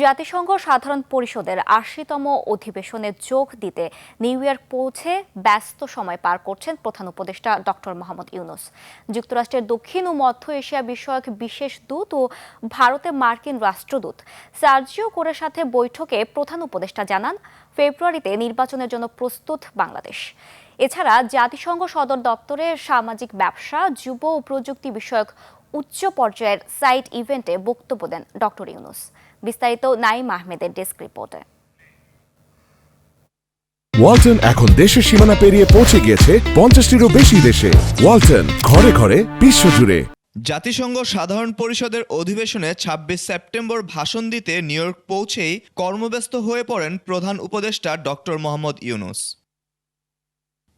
জাতিসংঘ সাধারণ পরিষদের ৮০তম অধিবেশনে যোগ দিতে নিউ ইয়র্ক পৌঁছে ব্যস্ত সময় পার করছেন প্রধান উপদেষ্টা ডক্টর মোহাম্মদ ইউনূস। যুক্তরাষ্ট্রের দক্ষিণ ও মধ্য এশিয়া বিষয়ক বিশেষ দূত ও ভারতে মার্কিন রাষ্ট্রদূত সার্জিও কোরের সাথে বৈঠকে প্রধান উপদেষ্টা জানান, ফেব্রুয়ারিতে নির্বাচনের জন্য প্রস্তুত বাংলাদেশ। এছাড়া জাতিসংঘ সদর দপ্তরে সামাজিক ব্যবসা, যুব ও প্রযুক্তি বিষয়ক উচ্চ পর্যায়ের সাইড ইভেন্টে বক্তব্য দেন ডক্টর ইউনূস। বিস্তারিত নাইম আহমেদের ডেস্ক রিপোর্টে। ওয়ালটন এখন দেশের সীমানা পেরিয়ে পৌঁছে গিয়েছে 50টিরও বেশি দেশে। ওয়ালটন, ঘরে ঘরে বিশ্বজুড়ে। জাতিসংঘ সাধারণ পরিষদের অধিবেশনে ২৬ সেপ্টেম্বর ভাষণ দিতে নিউ ইয়র্ক পৌঁছেই কর্মব্যস্ত হয়ে পড়েন প্রধান উপদেষ্টা ডক্টর মোহাম্মদ ইউনূস।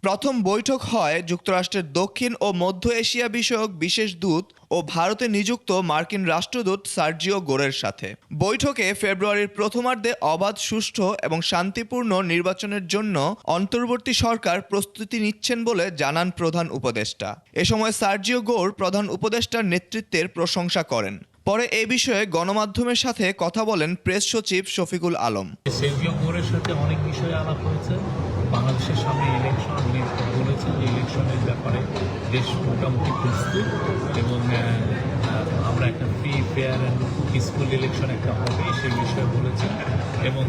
প্রথম বৈঠক হয় যুক্তরাষ্ট্রের দক্ষিণ ও মধ্য এশিয়া বিষয়ক বিশেষ দূত ও ভারতে নিযুক্ত মার্কিন রাষ্ট্রদূত সার্জিও গোরের সাথে। বৈঠকে ফেব্রুয়ারির প্রথমার্ধে অবাধ, সুষ্ঠু এবং শান্তিপূর্ণ নির্বাচনের জন্য অন্তর্বর্তী সরকার প্রস্তুতি নিচ্ছেন বলে জানান প্রধান উপদেষ্টা। এ সময় সার্জিও গোর প্রধান উপদেষ্টার নেতৃত্বের প্রশংসা করেন। পরে এ বিষয়ে গণমাধ্যমের সাথে কথা বলেন প্রেস সচিব শফিকুল আলম। সার্জিও গোরের সাথে অনেক বিষয়ে আলাপ হয়েছে। বাংলাদেশের সামনে ইলেকশন, উনি বলেছেন যে ইলেকশনের ব্যাপারে দেশ মোটামুটি প্রস্তুত এবং আমরা একটা free, fair and peaceful election একটা হবে সেই বিষয়ে বলেছেন। এবং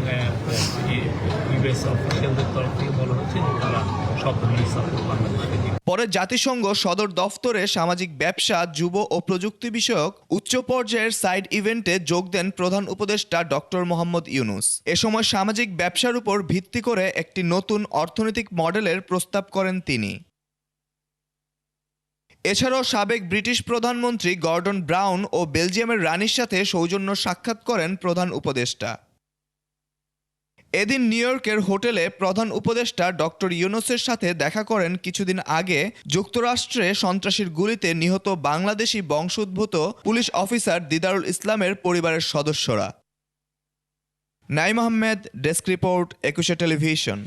ইউএস অফিসিয়ালদের তরফ থেকে বলা হচ্ছে যে তারা সব ধরনের সাপোর্ট বাংলাদেশকে দিবে। পরে জাতিসংঘ সদর দফতরে সামাজিক ব্যবসা, যুব ও প্রযুক্তি বিষয়ক উচ্চ পর্যায়ের সাইড ইভেন্টে যোগ দেন প্রধান উপদেষ্টা ডক্টর মোহাম্মদ ইউনূস। এ সময় সামাজিক ব্যবসার উপর ভিত্তি করে একটি নতুন অর্থনৈতিক মডেলের প্রস্তাব করেন তিনি। এছাড়াও সাবেক ব্রিটিশ প্রধানমন্ত্রী গর্ডন ব্রাউন ও বেলজিয়ামের রানীর সাথে সৌজন্য সাক্ষাৎ করেন প্রধান উপদেষ্টা। এদিন নিউ ইয়র্কের হোটেলে প্রধান উপদেষ্টা ডক্টর ইউনূসের সাথে দেখা করেন কিছুদিন আগে যুক্তরাষ্ট্রে সন্ত্রাসীর গুলিতে নিহত বাংলাদেশি বংশোদ্ভূত পুলিশ অফিসার দিদারুল ইসলামের পরিবারের সদস্যরা। Naim Ahmed, desk report, ২১ television.